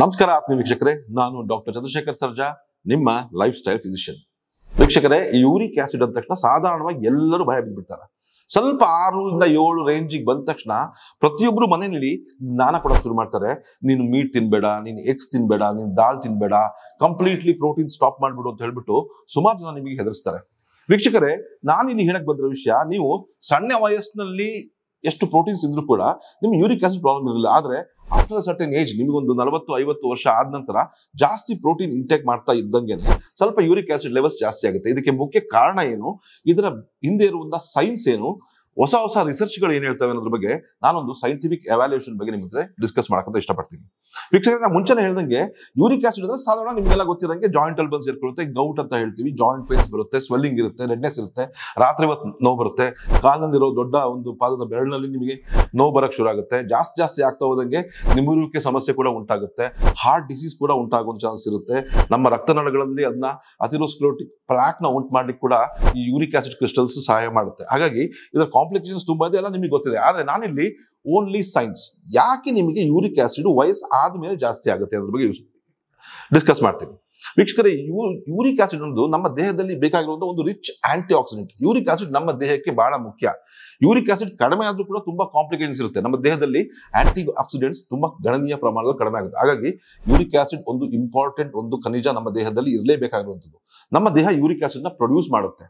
ನಮಸ್ಕಾರ ಆತ್ಮೀಯ ವೀಕ್ಷಕರೇ, ನಾನು ಡಾಕ್ಟರ್ ಚಂದ್ರಶೇಖರ್ ಸರ್ಜಾ, ನಿಮ್ಮ ಲೈಫ್ ಸ್ಟೈಲ್ ಫಿಸಿಷಿಯನ್. ವೀಕ್ಷಕರೇ, ಈ ಯೂರಿಕ್ ಆಸಿಡ್ ಅಂದ ತಕ್ಷಣ ಸಾಧಾರಣವಾಗಿ ಎಲ್ಲರೂ ಭಯ ಬಿದ್ದುಬಿಡ್ತಾರೆ. ಸ್ವಲ್ಪ 6 ಇಂದ 7 ರೇಂಜಿಗೆ ಬಂದ ತಕ್ಷಣ ಪ್ರತಿಯೊಬ್ಬರು ಮನೆಯಲ್ಲಿ ಜ್ಞಾನ ಕೊಡೋಕೆ ಶುರು ಮಾಡ್ತಾರೆ. ನೀನು ಮೀಟ್ ತಿನ್ಬೇಡ, ನೀನು ಎಗ್ಸ್ ತಿನ್ಬೇಡ, ನೀನು ದಾಲ್ ತಿನ್ಬೇಡ, ಕಂಪ್ಲೀಟ್ಲಿ ಪ್ರೋಟೀನ್ ಸ್ಟಾಪ್ ಮಾಡ್ಬಿಡು ಅಂತ ಹೇಳ್ಬಿಟ್ಟು ಸುಮಾರು ಜನ ನಿಮಗೆ ಹೆದರ್ಸ್ತಾರೆ. ವೀಕ್ಷಕರೇ, ನಾನು ಇಲ್ಲಿ ಹೇಳಕ್ ಬಂದಿರೋ ವಿಷಯ, ನೀವು ಸಣ್ಣ ವಯಸ್ಸಿನಲ್ಲಿ ಎಷ್ಟು ಪ್ರೋಟೀನ್ಸ್ ಇದ್ರೂ ಕೂಡ ನಿಮ್ಗೆ ಯೂರಿಕ್ ಆಸಿಡ್ ಪ್ರಾಬ್ಲಮ್ ಇರಲಿಲ್ಲ. ಆದ್ರೆ ಆಫ್ಟರ್ ಸರ್ಟನ್ ಏಜ್, ನಿಮಗೊಂದು 40-50 ವರ್ಷ ಆದ ನಂತರ ಜಾಸ್ತಿ ಪ್ರೋಟೀನ್ ಇಂಟೇಕ್ ಮಾಡ್ತಾ ಇದ್ದಂಗೆನೆ ಸ್ವಲ್ಪ ಯೂರಿಕ್ ಆಸಿಡ್ ಲೆವೆಲ್ಸ್ ಜಾಸ್ತಿ ಆಗುತ್ತೆ. ಇದಕ್ಕೆ ಮುಖ್ಯ ಕಾರಣ ಏನು, ಇದರ ಹಿಂದೆ ಇರುವಂತಹ ಸೈನ್ಸ್ ಏನು, ಹೊಸ ಹೊಸ ರಿಸರ್ಚ್ಗಳು ಏನ್ ಹೇಳ್ತವೆ ಅನ್ನೋದ್ರ ಬಗ್ಗೆ ನಾನೊಂದು ಸೈಂಟಿಫಿಕ್ ಎವ್ಯಾಲ್ಯೂಯೇಷನ್ ಬಗ್ಗೆ ನಿಮಗೆ ಡಿಸ್ಕಸ್ ಮಾಡಕ್ಕೆ ಇಷ್ಟಪಡ್ತೀನಿ. ವೀಕ್ಷಕರೇ, ನಾನು ಮುಂಚೆನೆ ಹೇಳ್ದಂಗೆ ಯೂರಿಕ್ ಆಸಿಡ್ ಅಂದ್ರೆ ಸಾಧಾರಣ ನಿಮ್ಗೆಲ್ಲ ಗೊತ್ತಿರಂಗೆ ಜಾಯಿಂಟ್ ಅಲ್ಲಿ ಬಂದು ಸೇರ್ಕೊಳ್ಳುತ್ತೆ, ಗೌಟ್ ಅಂತ ಹೇಳ್ತೀವಿ, ಜಾಯಿಂಟ್ ಪೇನ್ಸ್ ಬರುತ್ತೆ, ಸ್ವೆಲ್ಲಿಂಗ್ ಇರುತ್ತೆ, ರೆಡ್ನೆಸ್ ಇರುತ್ತೆ, ರಾತ್ರಿ ಹೊತ್ತು ನೋವು ಬರುತ್ತೆ, ಕಾಲಿನಲ್ಲಿರೋ ದೊಡ್ಡ ಒಂದು ಪಾದದ ಬೆರಳಿನಲ್ಲಿ ನಿಮಗೆ ನೋವು ಬರಕ್ ಶುರು ಆಗುತ್ತೆ. ಜಾಸ್ತಿ ಆಗ್ತಾ ಹೋದಂಗೆ ನಿಮ್ಮೂರಿಕೆ ಸಮಸ್ಯೆ ಕೂಡ ಉಂಟಾಗುತ್ತೆ, ಹಾರ್ಟ್ ಡಿಸೀಸ್ ಕೂಡ ಉಂಟಾಗುವ ಚಾನ್ಸ್ ಇರುತ್ತೆ. ನಮ್ಮ ರಕ್ತನಾಳಗಳಲ್ಲಿ ಅದನ್ನ ಅಥೆರೋಸ್ಕ್ಲೆರೋಟಿಕ್ ಪ್ಲಾಕ್ ನ ಉಂಟು ಮಾಡ್ಲಿಕ್ಕೆ ಕೂಡ ಈ ಯೂರಿಕ್ ಆಸಿಡ್ ಕ್ರಿಸ್ಟಲ್ಸ್ ಸಹಾಯ ಮಾಡುತ್ತೆ. ಹಾಗಾಗಿ ಇದರ ಕಾಂಪ್ಲಿಕೇಶನ್ಸ್ ತುಂಬಾ ಇದೆ, ಎಲ್ಲ ನಿಮಗೆ ಗೊತ್ತಿದೆ. ಆದ್ರೆ ನಾನಿಲ್ಲಿ ಓನ್ಲಿ ಸೈನ್ಸ್, ಯಾಕೆ ನಿಮಗೆ ಯೂರಿಕ್ ಆಸಿಡ್ ವಯಸ್ಸು ಆದ್ಮೇಲೆ ಜಾಸ್ತಿ ಆಗುತ್ತೆ ಅನ್ನೋದ್ರ ಬಗ್ಗೆ ಡಿಸ್ಕಸ್ ಮಾಡ್ತೀನಿ. ವೀಕ್ಷಕರೇ, ಯೂರಿಕ್ ಆಸಿಡ್ ಅನ್ನೋದು ನಮ್ಮ ದೇಹದಲ್ಲಿ ಬೇಕಾಗಿರುವಂತಹ ಒಂದು rich antioxidant. Uric acid ನಮ್ಮ ದೇಹಕ್ಕೆ ಬಹಳ ಮುಖ್ಯ. ಯೂರಿಕ್ ಆಸಿಡ್ ಕಡಿಮೆ ಆದ್ರೂ ಕೂಡ ತುಂಬಾ ಕಾಂಪ್ಲಿಕೇಶನ್ಸ್ ಇರುತ್ತೆ. ನಮ್ಮ ದೇಹದಲ್ಲಿ ಆಂಟಿ ಆಕ್ಸಿಡೆಂಟ್ಸ್ ತುಂಬಾ ಗಣನೀಯ ಪ್ರಮಾಣದಲ್ಲಿ ಕಡಿಮೆ ಆಗುತ್ತೆ. ಹಾಗಾಗಿ ಯೂರಿಕ್ ಆಸಿಡ್ ಒಂದು ಇಂಪಾರ್ಟೆಂಟ್ ಒಂದು ಖನಿಜ ನಮ್ಮ ದೇಹದಲ್ಲಿ ಇರಲೇಬೇಕಾಗಿರುವಂಥದ್ದು. ನಮ್ಮ ದೇಹ ಯೂರಿಕ್ ಆಸಿಡ್ ನ ಪ್ರೊಡ್ಯೂಸ್ ಮಾಡುತ್ತೆ.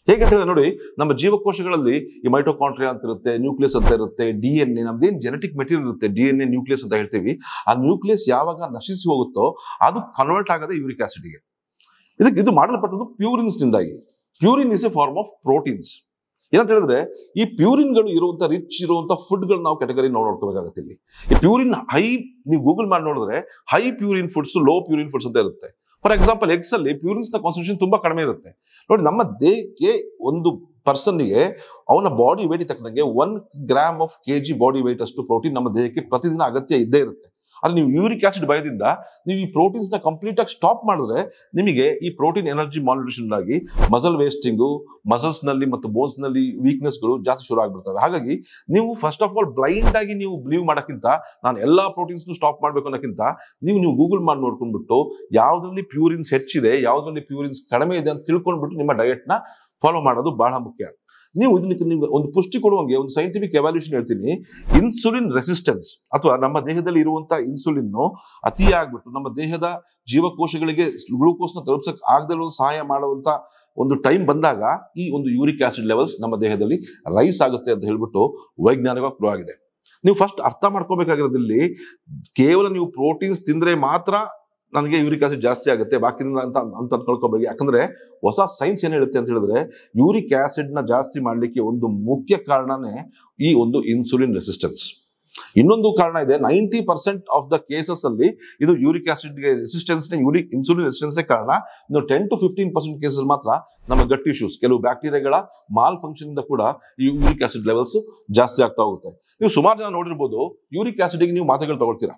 ಹೇಗಂತ ಹೇಳಿದ್ರೆ ನೋಡಿ, ನಮ್ಮ ಜೀವಕೋಶಗಳಲ್ಲಿ ಈ ಮೈಟೋಕಾಂಟ್ರಿಯಾ ಅಂತ ಇರುತ್ತೆ, ನ್ಯೂಕ್ಲಿಯಸ್ ಅಂತ ಇರುತ್ತೆ, DNA, ನಮ್ದೇನು ಜೆನೆಟಿಕ್ ಮೆಟೀರಿಯಲ್ ಇರುತ್ತೆ, DNA ನ್ಯೂಕ್ಲಿಯಸ್ ಅಂತ ಹೇಳ್ತೀವಿ. ಆ ನ್ಯೂಕ್ಲಿಯಸ್ ಯಾವಾಗ ನಶಿಸಿ ಹೋಗುತ್ತೋ ಅದು ಕನ್ವರ್ಟ್ ಆಗದೆ ಯೂರಿಕ್ ಆಸಿಡ್ಗೆ. ಇದು ಮಾಡಲ್ಪಟ್ಟದ್ದು ಪ್ಯೂರಿನ್ಸ್ ನಿಂದಾಗಿ. Purine is a form of proteins. ಏನಂತ ಹೇಳಿದ್ರೆ, ಈ ಪ್ಯೂರಿನ್ಗಳು ಇರುವಂತ ರಿಚ್ ಇರುವಂತ ಫುಡ್ಗಳು ನಾವು ಕ್ಯಾಟಗರಿ ನೋಡ್ಕೋಬೇಕಾಗುತ್ತೆ. ಇಲ್ಲಿ ಈ ಪ್ಯೂರಿನ್ ಹೈ, ನೀವು ಗೂಗಲ್ ಮಾಡಿ ನೋಡಿದ್ರೆ high purine foods, low purine foods ಅಂತ ಇರುತ್ತೆ. ಫಾರ್ ಎಕ್ಸಾಂಪಲ್, ಎಗ್ಸ್ ಅಲ್ಲಿ ಪ್ಯೂರಿನ್ಸ್ ನ ಕಾನ್ಸಂಟ್ರೇಷನ್ ತುಂಬಾ ಕಡಿಮೆ ಇರುತ್ತೆ. ನೋಡಿ, ನಮ್ಮ ದೇಹಕ್ಕೆ ಒಂದು ಪರ್ಸನ್ಗೆ ಅವನ ಬಾಡಿ ವೇಟ್ ತಕ್ಕಂಗೆ 1 gram of kg body weight ಅಷ್ಟು ಪ್ರೋಟೀನ್ ನಮ್ಮ ದೇಹಕ್ಕೆ ಪ್ರತಿದಿನ ಅಗತ್ಯ ಇದ್ದೇ ಇರುತ್ತೆ. ಅಲ್ಲಿ ನೀವು ಯೂರಿಕ್ ಆಸಿಡ್ ಭಯದಿಂದ ನೀವು ಈ ಪ್ರೋಟೀನ್ಸ್ ನ ಕಂಪ್ಲೀಟ್ ಆಗಿ ಸ್ಟಾಪ್ ಮಾಡಿದ್ರೆ ನಿಮಗೆ ಈ ಪ್ರೋಟೀನ್ ಎನರ್ಜಿ ಮಾಲ್ನ್ಯೂಟ್ರಿಷನ್ ಆಗಿ ಮಸಲ್ ವೇಸ್ಟಿಂಗು, ಮಸಲ್ಸ್ ನಲ್ಲಿ ಮತ್ತು ಬೋನ್ಸ್ ನಲ್ಲಿ ವೀಕ್ನೆಸ್ ಗಳು ಜಾಸ್ತಿ ಶುರು ಆಗ್ಬಿಡ್ತವೆ. ಹಾಗಾಗಿ ನೀವು ಫಸ್ಟ್ ಆಫ್ ಆಲ್ ಬ್ಲೈಂಡ್ ಆಗಿ ನೀವು ಬಿಲೀವ್ ಮಾಡಕ್ಕಿಂತ, ನಾನು ಎಲ್ಲಾ ಪ್ರೋಟೀನ್ಸ್ ಸ್ಟಾಪ್ ಮಾಡ್ಬೇಕು ಅನ್ನೋಕ್ಕಿಂತ ನೀವು ಗೂಗಲ್ ಮಾಡಿ ನೋಡ್ಕೊಂಡ್ಬಿಟ್ಟು ಯಾವ್ದ್ರಲ್ಲಿ ಪ್ಯೂರಿನ್ಸ್ ಹೆಚ್ಚಿದೆ, ಯಾವ್ದ್ರಲ್ಲಿ ಪ್ಯೂರಿನ್ಸ್ ಕಡಿಮೆ ಇದೆ ಅಂತ ತಿಳ್ಕೊಂಡ್ಬಿಟ್ಟು ನಿಮ್ಮ ಡಯಟ್ ನ ಫಾಲೋ ಮಾಡೋದು ಬಹಳ ಮುಖ್ಯ. ನೀವು ಇದಕ್ಕೆ ನೀವು ಒಂದು ಪುಷ್ಟಿ ಕೊಡುವಂಗೆ ಒಂದು ಸೈಂಟಿಫಿಕ್ ಎವ್ಯಾಲ್ಯೂಷನ್ ಹೇಳ್ತೀನಿ. ಇನ್ಸುಲಿನ್ ರೆಸಿಸ್ಟೆನ್ಸ್ ಅಥವಾ ನಮ್ಮ ದೇಹದಲ್ಲಿ ಇರುವಂತಹ ಇನ್ಸುಲಿನ್ ಅತಿ ಆಗ್ಬಿಟ್ಟು ನಮ್ಮ ದೇಹದ ಜೀವಕೋಶಗಳಿಗೆ ಗ್ಲೂಕೋಸ್ ನ ತಲುಪಿಸಕ್ ಆಗದೆ ಸಹಾಯ ಮಾಡುವಂತ ಒಂದು ಟೈಮ್ ಬಂದಾಗ ಈ ಒಂದು ಯೂರಿಕ್ ಆಸಿಡ್ ಲೆವೆಲ್ಸ್ ನಮ್ಮ ದೇಹದಲ್ಲಿ ರೈಸ್ ಆಗುತ್ತೆ ಅಂತ ಹೇಳ್ಬಿಟ್ಟು ವೈಜ್ಞಾನಿಕವಾಗಿ ಪ್ರೂವ್ ಆಗಿದೆ. ನೀವು ಫಸ್ಟ್ ಅರ್ಥ ಮಾಡ್ಕೋಬೇಕಾಗಿರೋದ್ರಲ್ಲಿ, ಕೇವಲ ನೀವು ಪ್ರೋಟೀನ್ಸ್ ತಿಂದ್ರೆ ಮಾತ್ರ ನನಗೆ ಯೂರಿಕ್ ಆಸಿಡ್ ಜಾಸ್ತಿ ಆಗುತ್ತೆ, ಬಾಕಿ ಅಂತ ಅನ್ಕೊಳ್ಕೋಬೇಕು. ಯಾಕಂದ್ರೆ ಹೊಸ ಸೈನ್ಸ್ ಏನ್ ಹೇಳುತ್ತೆ ಅಂತ ಹೇಳಿದ್ರೆ, ಯೂರಿಕ್ ಆಸಿಡ್ ನ ಜಾಸ್ತಿ ಮಾಡ್ಲಿಕ್ಕೆ ಒಂದು ಮುಖ್ಯ ಕಾರಣನೇ ಈ ಒಂದು ಇನ್ಸುಲಿನ್ ರೆಸಿಸ್ಟೆನ್ಸ್. ಇನ್ನೊಂದು ಕಾರಣ ಇದೆ, 90% ಆಫ್ ದ ಕೇಸಸ್ ಅಲ್ಲಿ ಇದು uric acid resistance insulin resistance ಕಾರಣ. ಇನ್ನು 10 to 15% ಕೇಸಸ್ ಮಾತ್ರ ನಮ್ಮ ಗಟ್ ಇಶ್ಯೂಸ್, ಕೆಲವು ಬ್ಯಾಕ್ಟೀರಿಯಾಗಳ ಮಾಲ್ ಫಂಕ್ಷನ್ ಇಂದ ಕೂಡ ಈ ಯೂರಿಕ್ ಆಸಿಡ್ ಲೆವೆಲ್ಸ್ ಜಾಸ್ತಿ ಆಗ್ತಾ ಹೋಗುತ್ತೆ. ನೀವು ಸುಮಾರು ಜನ ನೋಡಿರ್ಬೋದು, ಯೂರಿಕ್ ಆಸಿಡ್ಗೆ ನೀವು ಮಾತ್ರೆಗಳು ತಗೊಳ್ತೀರಾ.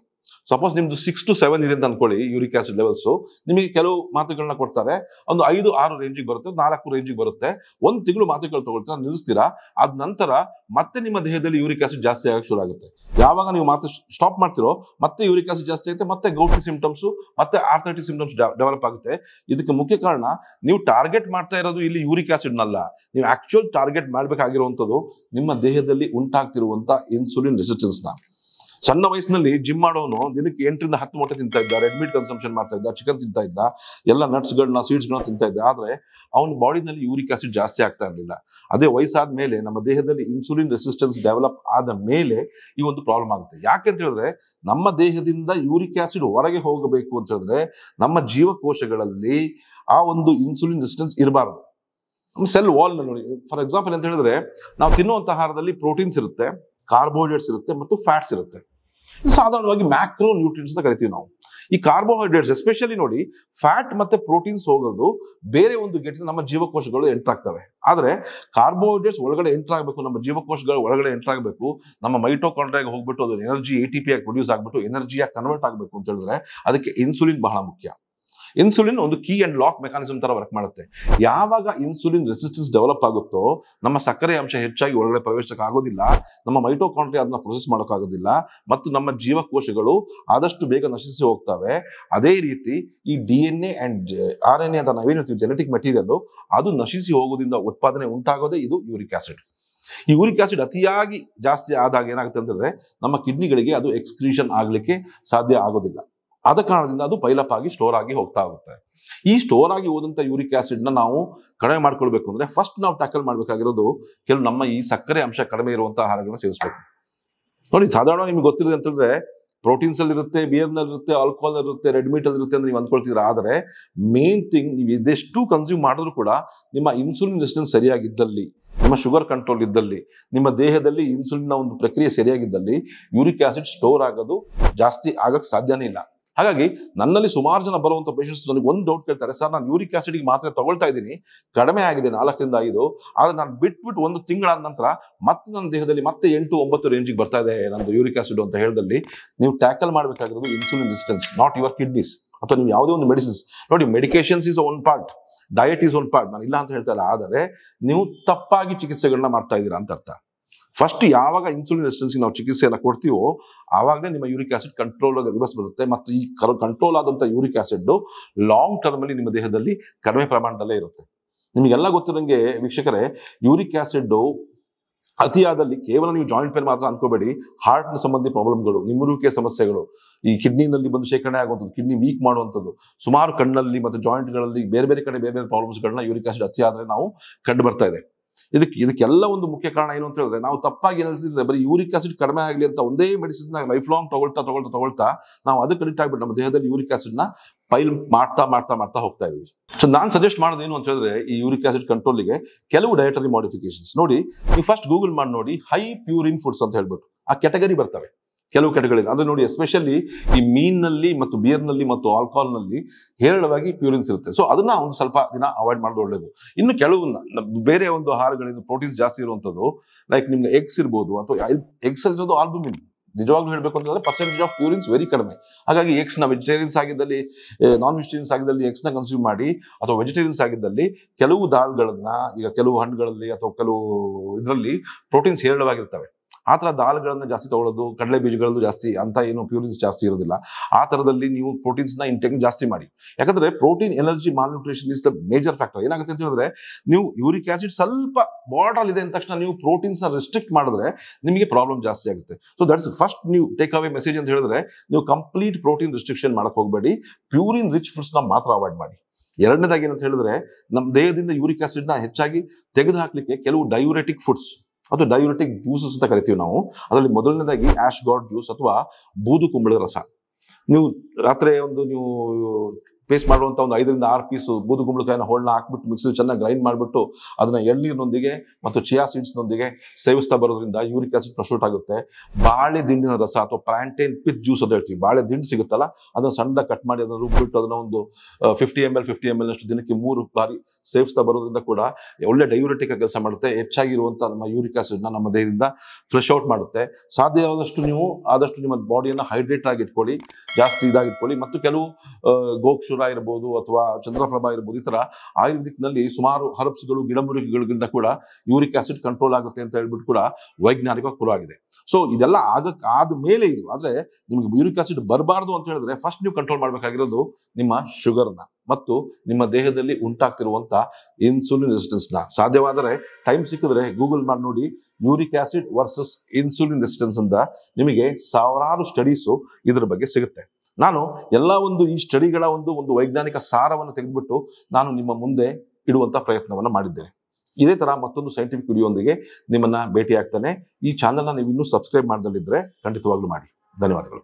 ಸಪೋಸ್ ನಿಮ್ದು 6 to 7 ಇದೆ ಅಂತ ಅನ್ಕೊಳ್ಳಿ ಯೂರಿಕ್ ಆಸಿಡ್ ಲೆವೆಲ್ಸ್, ನಿಮಗೆ ಕೆಲವು ಮಾತ್ರೆಗಳನ್ನ ಕೊಡ್ತಾರೆ, ಒಂದು 5-6 ರೇಂಜಿಗೆ ಬರುತ್ತೆ, 4 ರೇಂಜಿಗೆ ಬರುತ್ತೆ. 1 ತಿಂಗಳು ಮಾತ್ರೆಗಳು ತಗೊಳ್ತೀರಾ, ನಿಲ್ಲಿಸ್ತೀರಾ. ಅದ ನಂತರ ಮತ್ತೆ ನಿಮ್ಮ ದೇಹದಲ್ಲಿ ಯೂರಿಕ್ ಆಸಿಡ್ ಜಾಸ್ತಿ ಆಗಕ್ಕೆ ಶುರು ಆಗುತ್ತೆ. ಯಾವಾಗ ನೀವು ಮಾತ್ರೆ ಸ್ಟಾಪ್ ಮಾಡ್ತಿರೋ ಮತ್ತೆ ಯೂರಿಕ್ ಆಸಿಡ್ ಜಾಸ್ತಿ ಆಗುತ್ತೆ, ಮತ್ತೆ ಗೌಟಿ ಸಿಂಪ್ಟಮ್ಸ್, ಮತ್ತೆ ಆರ್ಥರೈಟಿಸ್ ಸಿಂಪ್ಟಮ್ಸ್ ಡೆವಲಪ್ ಆಗುತ್ತೆ. ಇದಕ್ಕೆ ಮುಖ್ಯ ಕಾರಣ, ನೀವು ಟಾರ್ಗೆಟ್ ಮಾಡ್ತಾ ಇರೋದು ಇಲ್ಲಿ ಯೂರಿಕ್ ಆಸಿಡ್ ನಲ್ಲ, ನೀವು ಆಕ್ಚುಯಲ್ ಟಾರ್ಗೆಟ್ ಮಾಡ್ಬೇಕಾಗಿರುವಂತದ್ದು ನಿಮ್ಮ ದೇಹದಲ್ಲಿ ಉಂಟಾಗ್ತಿರುವಂತ ಇನ್ಸುಲಿನ್ ರೆಸಿಸ್ಟೆನ್ಸ್ ನ. ಸಣ್ಣ ವಯಸ್ಸಿನಲ್ಲಿ ಜಿಮ್ ಮಾಡೋನು ದಿನಕ್ಕೆ 8-10 ಮೊಟ್ಟೆ ತಿಂತಾ ಇದ್ದ, ರೆಡ್ ಮೀಟ್ ಕನ್ಸಂಪ್ಷನ್ ಮಾಡ್ತಾ ಇದ್ದ, ಚಿಕನ್ ತಿಂತಾ ಇದ್ದ, ಎಲ್ಲ ನಟ್ಸ್ಗಳನ್ನ, ಸೀಡ್ಸ್ಗಳನ್ನ ತಿಂತಾ ಇದ್ದ. ಆದ್ರೆ ಅವನ ಬಾಡಿನಲ್ಲಿ ಯೂರಿಕ್ ಆಸಿಡ್ ಜಾಸ್ತಿ ಆಗ್ತಾ ಇರಲಿಲ್ಲ. ಅದೇ ವಯಸ್ಸಾದ ಮೇಲೆ ನಮ್ಮ ದೇಹದಲ್ಲಿ ಇನ್ಸುಲಿನ್ ರೆಸಿಸ್ಟೆನ್ಸ್ ಡೆವಲಪ್ ಆದ ಮೇಲೆ ಈ ಒಂದು ಪ್ರಾಬ್ಲಮ್ ಆಗುತ್ತೆ. ಯಾಕೆ ಅಂತ ಹೇಳಿದ್ರೆ, ನಮ್ಮ ದೇಹದಿಂದ ಯೂರಿಕ್ ಆಸಿಡ್ ಹೊರಗೆ ಹೋಗಬೇಕು ಅಂತ ಹೇಳಿದ್ರೆ ನಮ್ಮ ಜೀವಕೋಶಗಳಲ್ಲಿ ಆ ಒಂದು ಇನ್ಸುಲಿನ್ ರೆಸಿಸ್ಟೆನ್ಸ್ ಇರಬಾರದು. ಸೆಲ್ ವಾಲ್ ನೋಡಿ, ಫಾರ್ ಎಕ್ಸಾಂಪಲ್ ಅಂತ ಹೇಳಿದ್ರೆ, ನಾವು ತಿನ್ನುವಂತ ಆಹಾರದಲ್ಲಿ ಪ್ರೋಟೀನ್ಸ್ ಇರುತ್ತೆ, ಕಾರ್ಬೋಹೈಡ್ರೇಟ್ಸ್ ಇರುತ್ತೆ ಮತ್ತು ಫ್ಯಾಟ್ಸ್ ಇರುತ್ತೆ. ಸಾಧಾರಣವಾಗಿ ಮ್ಯಾಕ್ರೋ ನ್ಯೂಟ್ರಿಯೆಂಟ್ಸ್ ಅಂತ ಕರಿತೀವಿ ನಾವು. ಈ ಕಾರ್ಬೋಹೈಡ್ರೇಟ್ಸ್ ಎಸ್ಪೆಷಲಿ ನೋಡಿ, ಫ್ಯಾಟ್ ಮತ್ತೆ ಪ್ರೋಟೀನ್ಸ್ ಹೋಗೋದು ಬೇರೆ ಒಂದು ಗೇಟಿಂದ ನಮ್ಮ ಜೀವಕೋಶಗಳು ಎಂಟರ್ ಆಗ್ತವೆ. ಆದ್ರೆ ಕಾರ್ಬೋಹೈಡ್ರೇಟ್ಸ್ ಒಳಗಡೆ ಎಂಟರ್ ಆಗಬೇಕು, ನಮ್ಮ ಜೀವಕೋಶಗಳು ಒಳಗಡೆ ಎಂಟರ್ ಆಗಬೇಕು, ನಮ್ಮ ಮೈಟೋಕಾಂಡ್ರಿಯಾಗೆ ಹೋಗ್ಬಿಟ್ಟು ಅದು ಎನರ್ಜಿ ATP ಆಗಿ ಪ್ರೊಡ್ಯೂಸ್ ಆಗ್ಬಿಟ್ಟು ಎನರ್ಜಿಯಾಗಿ ಕನ್ವರ್ಟ್ ಆಗಬೇಕು ಅಂತ ಹೇಳಿದ್ರೆ ಅದಕ್ಕೆ ಇನ್ಸುಲಿನ್ ಬಹಳ ಮುಖ್ಯ. ಇನ್ಸುಲಿನ್ ಒಂದು ಕೀ ಅಂಡ್ ಲಾಕ್ ಮೆಕಾನಿಸಮ್ ತರ ವರ್ಕ್ ಮಾಡುತ್ತೆ. ಯಾವಾಗ ಇನ್ಸುಲಿನ್ ರೆಸಿಸ್ಟೆನ್ಸ್ ಡೆವಲಪ್ ಆಗುತ್ತೋ ನಮ್ಮ ಸಕ್ಕರೆ ಅಂಶ ಹೆಚ್ಚಾಗಿ ಒಳಗಡೆ ಪ್ರವೇಶಕ್ಕೆ ಆಗೋದಿಲ್ಲ, ನಮ್ಮ ಮೈಟೋಕಾಂಡ್ರಿಯಾ ಅದನ್ನ ಪ್ರೊಸೆಸ್ ಮಾಡೋಕ್ಕಾಗೋದಿಲ್ಲ ಮತ್ತು ನಮ್ಮ ಜೀವಕೋಶಗಳು ಆದಷ್ಟು ಬೇಗ ನಶಿಸಿ ಹೋಗ್ತವೆ. ಅದೇ ರೀತಿ ಈ DNA ಅಂಡ್ RNA ಅಂತ ನಾವೇನು ಹೇಳ್ತೀವಿ ಜೆನೆಟಿಕ್ ಮೆಟೀರಿಯಲ್, ಅದು ನಶಿಸಿ ಹೋಗೋದ್ರಿಂದ ಉತ್ಪಾದನೆ ಉಂಟಾಗೋದೇ ಇದು ಯೂರಿಕ್ ಆಸಿಡ್. ಈ ಯೂರಿಕ್ ಆಸಿಡ್ ಅತಿಯಾಗಿ ಜಾಸ್ತಿ ಆದಾಗ ಏನಾಗುತ್ತೆ ಅಂತಂದ್ರೆ ನಮ್ಮ ಕಿಡ್ನಿಗಳಿಗೆ ಅದು ಎಕ್ಸ್ಕ್ರೀಷನ್ ಆಗ್ಲಿಕ್ಕೆ ಸಾಧ್ಯ ಆಗೋದಿಲ್ಲ. ಆದ ಕಾರಣದಿಂದ ಅದು ಪೈಲಪ್ ಆಗಿ ಸ್ಟೋರ್ ಆಗಿ ಹೋಗ್ತಾ ಹೋಗುತ್ತೆ. ಈ ಸ್ಟೋರ್ ಆಗಿ ಹೋದಂತ ಯೂರಿಕ್ ಆಸಿಡ್ ನ ನಾವು ಕಡಿಮೆ ಮಾಡ್ಕೊಳ್ಬೇಕು ಅಂದ್ರೆ ಫಸ್ಟ್ ನಾವು ಟ್ಯಾಕಲ್ ಮಾಡ್ಬೇಕಾಗಿರೋದು ಕೆಲವು ನಮ್ಮ ಈ ಸಕ್ಕರೆ ಅಂಶ ಕಡಿಮೆ ಇರುವಂತಹ ಆಹಾರಗಳನ್ನ ಸೇವಿಸಬೇಕು. ನೋಡಿ, ಸಾಧಾರಣ ನಿಮ್ಗೆ ಗೊತ್ತಿರೋದು ಅಂತಂದ್ರೆ ಪ್ರೋಟೀನ್ಸ್ ಅಲ್ಲಿ ಇರುತ್ತೆ, ಬಿಯರ್ ನಲ್ಲಿ ಇರುತ್ತೆ, ಆಲ್ಕೋಹಾಲ್ ಇರುತ್ತೆ, ರೆಡ್ ಮೀಟ್ ಅಲ್ಲಿ ಇರುತ್ತೆ ಅಂತ ನೀವು ಅಂದ್ಕೊಳ್ತೀರಾ. ಆದರೆ ಮೇನ್ ಥಿಂಗ್, ನೀವು ಇದೆಷ್ಟು ಕನ್ಸ್ಯೂಮ್ ಮಾಡಿದ್ರು ಕೂಡ ನಿಮ್ಮ ಇನ್ಸುಲಿನ್ ರೆಸಿಸ್ಟೆನ್ಸ್ ಸರಿಯಾಗಿದ್ದಲ್ಲಿ, ನಿಮ್ಮ ಶುಗರ್ ಕಂಟ್ರೋಲ್ ಇದ್ದಲ್ಲಿ, ನಿಮ್ಮ ದೇಹದಲ್ಲಿ ಇನ್ಸುಲಿನ್ ಒಂದು ಪ್ರಕ್ರಿಯೆ ಸರಿಯಾಗಿದ್ದಲ್ಲಿ ಯೂರಿಕ್ ಆಸಿಡ್ ಸ್ಟೋರ್ ಆಗೋದು ಜಾಸ್ತಿ ಆಗಕ್ಕೆ ಸಾಧ್ಯನೇ ಇಲ್ಲ. ಹಾಗಾಗಿ ನನ್ನಲ್ಲಿ ಸುಮಾರು ಜನ ಬರುವಂತ ಪೇಷಂಟ್ಸ್ ನನಗೆ ಒಂದು ಡೌಟ್ ಕೇಳ್ತಾರೆ, ಸರ್ ನಾನು ಯೂರಿಕ್ ಆಸಿಡ್ಗೆ ಮಾತ್ರೆ ತಗೊಳ್ತಾ ಇದ್ದೀನಿ, ಕಡಿಮೆ ಆಗಿದೆ 4 ರಿಂದ 5, ಆದ್ರೆ ನಾನು ಬಿಟ್ಬಿಟ್ಟು 1 ತಿಂಗಳಾದ ನಂತರ ಮತ್ತೆ ನನ್ನ ದೇಹದಲ್ಲಿ ಮತ್ತೆ 8-9 ರೇಂಜಿಗೆ ಬರ್ತಾ ಇದೆ ನಂದು ಯೂರಿಕ್ ಆಸಿಡ್ ಅಂತ ಹೇಳಿದಲ್ಲಿ ನೀವು ಟ್ಯಾಕಲ್ ಮಾಡಬೇಕಾಗಿರೋದು insulin resistance, not your kidneys ಅಥವಾ ನೀವು ಯಾವುದೇ ಒಂದು ಮೆಡಿಸಿನ್ಸ್. ನೋಡಿ, medications is one part, diet is one part, ನಾನು ಇಲ್ಲ ಅಂತ ಹೇಳ್ತಾ ಇಲ್ಲ, ಆದರೆ ನೀವು ತಪ್ಪಾಗಿ ಚಿಕಿತ್ಸೆಗಳನ್ನ ಮಾಡ್ತಾ ಇದ್ದೀರಾ ಅಂತ ಅರ್ಥ. ಫಸ್ಟ್ ಯಾವಾಗ ಇನ್ಸುಲಿನ್ ರೆಸಿಸ್ಟೆನ್ಸ್ ನಾವು ಚಿಕಿತ್ಸೆಯನ್ನು ಕೊಡ್ತೀವೋ ಆವಾಗಲೇ ನಿಮ್ಮ ಯೂರಿಕ್ ಆಸಿಡ್ ಕಂಟ್ರೋಲ್ ರಿವರ್ಸ್ ಬರುತ್ತೆ. ಮತ್ತು ಈ ಕಂಟ್ರೋಲ್ ಆದಂಥ ಯೂರಿಕ್ ಆಸಿಡ್ ಲಾಂಗ್ ಟರ್ಮ್ ಅಲ್ಲಿ ನಿಮ್ಮ ದೇಹದಲ್ಲಿ ಕಡಿಮೆ ಪ್ರಮಾಣದಲ್ಲೇ ಇರುತ್ತೆ. ನಿಮಗೆಲ್ಲ ಗೊತ್ತಿರೋಂಗೆ ವೀಕ್ಷಕರೇ, ಯೂರಿಕ್ ಆಸಿಡ್ ಅತಿಯಾದಲ್ಲಿ ಕೇವಲ ನೀವು ಜಾಯಿಂಟ್ ಪೇನ್ ಮಾತ್ರ ಅನ್ಕೋಬೇಡಿ, ಹಾರ್ಟ್ ಸಂಬಂಧಿ ಪ್ರಾಬ್ಲಮ್ಗಳು, ನಿಮ್ಮುರುವಿಕೆ ಸಮಸ್ಯೆಗಳು, ಈ ಕಿಡ್ನಿನಲ್ಲಿ ಬಂದು ಶೇಖರಣೆ ಆಗುವಂಥದ್ದು, ಕಿಡ್ನಿ ವೀಕ್ ಮಾಡುವಂಥದ್ದು, ಸುಮಾರು ಕಣ್ಣಲ್ಲಿ ಮತ್ತು ಜಾಯಿಂಟ್ಗಳಲ್ಲಿ ಬೇರೆ ಬೇರೆ ಕಡೆ ಬೇರೆ ಬೇರೆ ಪ್ರಾಬ್ಲಮ್ಸ್ಗಳನ್ನ ಯೂರಿಕ್ ಆಸಿಡ್ ಅತಿ ಆದರೆ ನಾವು ಕಂಡು ಬರ್ತಾ ಇದೆ. ಇದಕ್ಕೆಲ್ಲ ಒಂದು ಮುಖ್ಯ ಕಾರಣ ಏನು ಅಂತ ಹೇಳಿದ್ರೆ, ನಾವು ತಪ್ಪಾಗಿ ಏನ್ ಹೇಳ್ತಿದ್ರೆ ಬರೀ ಯೂರಿಕ್ ಆಸಿಡ್ ಕಡಿಮೆ ಆಗಲಿ ಅಂತ ಒಂದೇ ಮೆಡಿಸಿನ್ ಲೈಫ್ ಲಾಂಗ್ ತಗೊಳ್ತಾ ನಾವು ಅದಕ್ಕೆ ಅಡಿಕ್ಟ್ ಆಗ್ಬಿಟ್ಟು ನಮ್ಮ ದೇಹದಲ್ಲಿ ಯೂರಿಕ್ ಆಸಿಡ್ ನ ಪೈಲ್ ಮಾಡ್ತಾ ಹೋಗ್ತಾ ಇದೀವಿ. ಸೊ ನಾನು ಸಜೆಸ್ಟ್ ಮಾಡೋದು ಏನು ಅಂತ ಹೇಳಿದ್ರೆ, ಈ ಯೂರಿಕ್ ಆಸಿಡ್ ಕಂಟ್ರೋಲ್ಗೆ ಕೆಲವು ಡಯಟರಿ ಮಾಡಿಫಿಕೇಶನ್ಸ್. ನೋಡಿ, ನೀವು ಫಸ್ಟ್ ಗೂಗಲ್ ಮಾಡಿ ನೋಡಿ, ಹೈ ಪ್ಯೂರಿನ್ ಫುಡ್ಸ್ ಅಂತ ಹೇಳ್ಬಿಟ್ಟು ಆ ಕೆಟಗರಿ ಬರ್ತವೆ. ಕೆಲವು ಕೆಟಗರಿ ಅಂದ್ರೆ ನೋಡಿ, ಎಸ್ಪೆಷಲಿ ಈ ಮೀನ್ನಲ್ಲಿ ಮತ್ತು ಬಿಯರ್ನಲ್ಲಿ ಮತ್ತು ಆಲ್ಕೋಹಾಲ್ನಲ್ಲಿ ಹೇರಳವಾಗಿ ಪ್ಯೂರಿನ್ಸ್ ಇರುತ್ತೆ. ಸೊ ಅದನ್ನ ಒಂದು ಸ್ವಲ್ಪ ದಿನ ಅವಾಯ್ಡ್ ಮಾಡೋದು ಒಳ್ಳೇದು. ಇನ್ನು ಕೆಲವು ಬೇರೆ ಒಂದು ಆಹಾರಗಳಿಂದ ಪ್ರೋಟೀನ್ಸ್ ಜಾಸ್ತಿ ಇರುವಂಥದ್ದು, ಲೈಕ್ ನಿಮ್ಗೆ ಎಗ್ಸ್ ಇರ್ಬೋದು, ಅಥವಾ ಎಗ್ಸ್ ಇರೋದು ಆಲ್ಬುಮಿನ್. ನಿಜವಾಗ್ಲೂ ಹೇಳಬೇಕು ಅಂತಂದ್ರೆ ಪರ್ಸೆಂಟೇಜ್ ಆಫ್ ಪ್ಯೂರಿನ್ಸ್ ವೆರಿ ಕಡಿಮೆ. ಹಾಗಾಗಿ ಎಗ್ಸ್ ನ ವೆಜಿಟೇರಿಯನ್ಸ್ ಆಗಿದ್ದಲ್ಲಿ, ನಾನ್ ವೆಜಿಟೇರಿಯನ್ಸ್ ಆಗಿದ್ದಲ್ಲಿ ಎಗ್ಸ್ ನ ಕನ್ಸ್ಯೂಮ್ ಮಾಡಿ, ಅಥವಾ ವೆಜಿಟೇರಿಯನ್ಸ್ ಆಗಿದ್ದಲ್ಲಿ ಕೆಲವು ದಾಲ್ಗಳನ್ನ, ಈಗ ಕೆಲವು ಹಣ್ಣುಗಳಲ್ಲಿ ಅಥವಾ ಕೆಲವು ಇದರಲ್ಲಿ ಪ್ರೋಟೀನ್ಸ್ ಹೇರಳವಾಗಿರ್ತವೆ, ಆ ಥರ ದಾಲ್ಗಳನ್ನ ಜಾಸ್ತಿ ತಗೊಳ್ಳೋದು, ಕಡಲೆ ಬೀಜಗಳಲ್ಲೂ ಜಾಸ್ತಿ ಅಂತ ಏನು ಪ್ಯೂರಿನ್ಸ್ ಜಾಸ್ತಿ ಇರೋದಿಲ್ಲ. ಆ ಥರದಲ್ಲಿ ನೀವು ಪ್ರೋಟೀನ್ಸ್ ನ ಇಂಟೇಕ್ ಜಾಸ್ತಿ ಮಾಡಿ. ಯಾಕಂದ್ರೆ protein energy malnutrition is the major factor. ಏನಾಗುತ್ತೆ ಅಂತ ಹೇಳಿದ್ರೆ, ನೀವು ಯೂರಿಕ್ ಆಸಿಡ್ ಸ್ವಲ್ಪ ಬಾರ್ಡರ್ ಇದೆ ಅಂದ ತಕ್ಷಣ ನೀವು ಪ್ರೋಟೀನ್ಸ್ ನ ರೆಸ್ಟ್ರಿಕ್ಟ್ ಮಾಡಿದ್ರೆ ನಿಮಗೆ ಪ್ರಾಬ್ಲಮ್ ಜಾಸ್ತಿ ಆಗುತ್ತೆ. ಸೊ ದಟ್ಸ್ ಫಸ್ಟ್ ನೀವು ಟೇಕ್ ಅವೇ ಮೆಸೇಜ್ ಅಂತ ಹೇಳಿದ್ರೆ, ನೀವು ಕಂಪ್ಲೀಟ್ ಪ್ರೋಟೀನ್ ರೆಸ್ಟ್ರಿಕ್ಷನ್ ಮಾಡಕ್ ಹೋಗಬೇಡಿ, ಪ್ಯೂರಿನ್ ರಿಚ್ ಫುಡ್ಸ್ ನ ಮಾತ್ರ ಅವಾಯ್ಡ್ ಮಾಡಿ. ಎರಡನೇದಾಗಿ ಏನಂತ ಹೇಳಿದ್ರೆ, ನಮ್ಮ ದೇಹದಿಂದ ಯೂರಿಕ್ ಆಸಿಡ್ ನ ಹೆಚ್ಚಾಗಿ ತೆಗೆದು ಹಾಕ್ಲಿಕ್ಕೆ ಕೆಲವು ಡಯೂರೆಟಿಕ್ ಫುಡ್ಸ್ ಅಥವಾ ಡಯೂರೆಟಿಕ್ ಜ್ಯೂಸಸ್ ಅಂತ ಕರಿತೀವಿ ನಾವು. ಅದರಲ್ಲಿ ಮೊದಲನೇದಾಗಿ ಆಶ್ ಗಾರ್ಡ್ ಜ್ಯೂಸ್ ಅಥವಾ ಬೂದು ಕುಂಬಳದ ರಸ. ನೀವು ರಾತ್ರಿ ನೀವು ಪೇಸ್ಟ್ ಮಾಡುವಂಥ ಒಂದು 5 ರಿಂದ 6 ಪೀಸು ಬೂದು ಕುಂಬಳಕಾಯಿನ ಹೋಳನ್ನ ಹಾಕ್ಬಿಟ್ಟು ಮಿಕ್ಸಿ ಚೆನ್ನಾಗಿ ಗ್ರೈಂಡ್ ಮಾಡಿಬಿಟ್ಟು ಅದನ್ನ ಎಳ್ನೀರಿನೊಂದಿಗೆ ಮತ್ತು ಚಿಯಾ ಸೀಡ್ಸ್ನೊಂದಿಗೆ ಸೇವಿಸ್ತಾ ಬರೋದ್ರಿಂದ ಯೂರಿಕ್ ಆಸಿಡ್ ಪ್ರೊಸ್ಯೂಟ್ ಆಗುತ್ತೆ. ಬಾಳೆ ದಿಂಡಿನ ರಸ ಅಥವಾ ಪ್ಲಾಂಟೇನ್ ಪಿತ್ ಜ್ಯೂಸ್ ಅಂತ ಹೇಳ್ತೀವಿ, ಬಾಳೆ ದಿಂಡು ಸಿಗುತ್ತಲ್ಲ, ಅದನ್ನ ಸಣ್ಣ ಕಟ್ ಮಾಡಿ ಅದನ್ನ ರುಬ್ಬಿಟ್ಟು ಅದನ್ನ ಒಂದು 50 ml ಅಷ್ಟು ದಿನಕ್ಕೆ 3 ಬಾರಿ ಸೇವಿಸ್ತಾ ಬರೋದ್ರಿಂದ ಕೂಡ ಒಳ್ಳೆ ಡಯೂರೆಟಿಕ್ ಕೆಲಸ ಮಾಡುತ್ತೆ. ಹೆಚ್ಚಾಗಿರುವಂಥ ನಮ್ಮ ಯೂರಿಕ್ ಆಸಿಡ್ ನ ನಮ್ಮ ದೇಹದಿಂದ ಫ್ರೆಶ್ ಔಟ್ ಮಾಡುತ್ತೆ. ಸಾಧ್ಯವಾದಷ್ಟು ನೀವು ಆದಷ್ಟು ನಿಮ್ಮ ಬಾಡಿಯನ್ನು ಹೈಡ್ರೇಟ್ ಆಗಿ ಇಟ್ಕೊಳ್ಳಿ, ಜಾಸ್ತಿ ಇದಾಗಿಟ್ಕೊಳ್ಳಿ. ಮತ್ತು ಕೆಲವು ಗೋಕ್ಷುರ ಇರಬಹುದು ಅಥವಾ ಚಂದ್ರಪ್ರಭಾ ಇರಬಹುದು, ಈ ತರ ಆಯುರ್ವೇದಿಕ್ ನಲ್ಲಿ ಸುಮಾರು ಹರ್ಬ್ಸ್ಗಳು, ಗಿಡಮೂಲಿಕೆಗಳಿಂದ ಕೂಡ ಯೂರಿಕ್ ಆಸಿಡ್ ಕಂಟ್ರೋಲ್ ಆಗುತ್ತೆ ಅಂತ ಹೇಳ್ಬಿಟ್ಟು ಕೂಡ ವೈಜ್ಞಾನಿಕವಾಗಿ ಪ್ರೂವ್ ಆಗಿದೆ. ಸೊ ಇದೆಲ್ಲ ಆದ ಮೇಲೆ ಇದು, ಆದ್ರೆ ನಿಮ್ಗೆ ಯೂರಿಕ್ ಆಸಿಡ್ ಬರಬಾರ್ದು ಅಂತ ಹೇಳಿದ್ರೆ ಫಸ್ಟ್ ನೀವು ಕಂಟ್ರೋಲ್ ಮಾಡಬೇಕಾಗಿರೋದು ನಿಮ್ಮ ಶುಗರ್ನ ಮತ್ತು ನಿಮ್ಮ ದೇಹದಲ್ಲಿ ಉಂಟಾಗ್ತಿರುವಂತ ಇನ್ಸುಲಿನ್ ರೆಸಿಸ್ಟೆನ್ಸ್ ನ. ಸಾಧ್ಯವಾದರೆ ಟೈಮ್ ಸಿಕ್ಕಿದ್ರೆ ಗೂಗಲ್ ಮಾಡಿ ನೋಡಿ, uric acid versus insulin resistance ಅಂತ ನಿಮಗೆ ಸಾವಿರಾರು ಸ್ಟಡೀಸು ಇದ್ರ ಬಗ್ಗೆ ಸಿಗುತ್ತೆ. ನಾನು ಎಲ್ಲ ಈ ಸ್ಟಡಿಗಳ ಒಂದು ವೈಜ್ಞಾನಿಕ ಸಾರವನ್ನು ತೆಗೆದುಬಿಟ್ಟು ನಾನು ನಿಮ್ಮ ಮುಂದೆ ಇಡುವಂತ ಪ್ರಯತ್ನವನ್ನು ಮಾಡಿದ್ದೇನೆ. ಇದೇ ತರ ಮತ್ತೊಂದು ಸೈಂಟಿಫಿಕ್ ವಿಡಿಯೋದೊಂದಿಗೆ ನಿಮ್ಮನ್ನ ಭೇಟಿ ಆಗ್ತಾನೆ. ಈ ಚಾನೆಲ್ನ ನೀವು ಇನ್ನೂ ಸಬ್ಸ್ಕ್ರೈಬ್ ಮಾಡದಲ್ಲಿದ್ರೆ ಖಂಡಿತವಾಗ್ಲೂ ಮಾಡಿ. ಧನ್ಯವಾದಗಳು.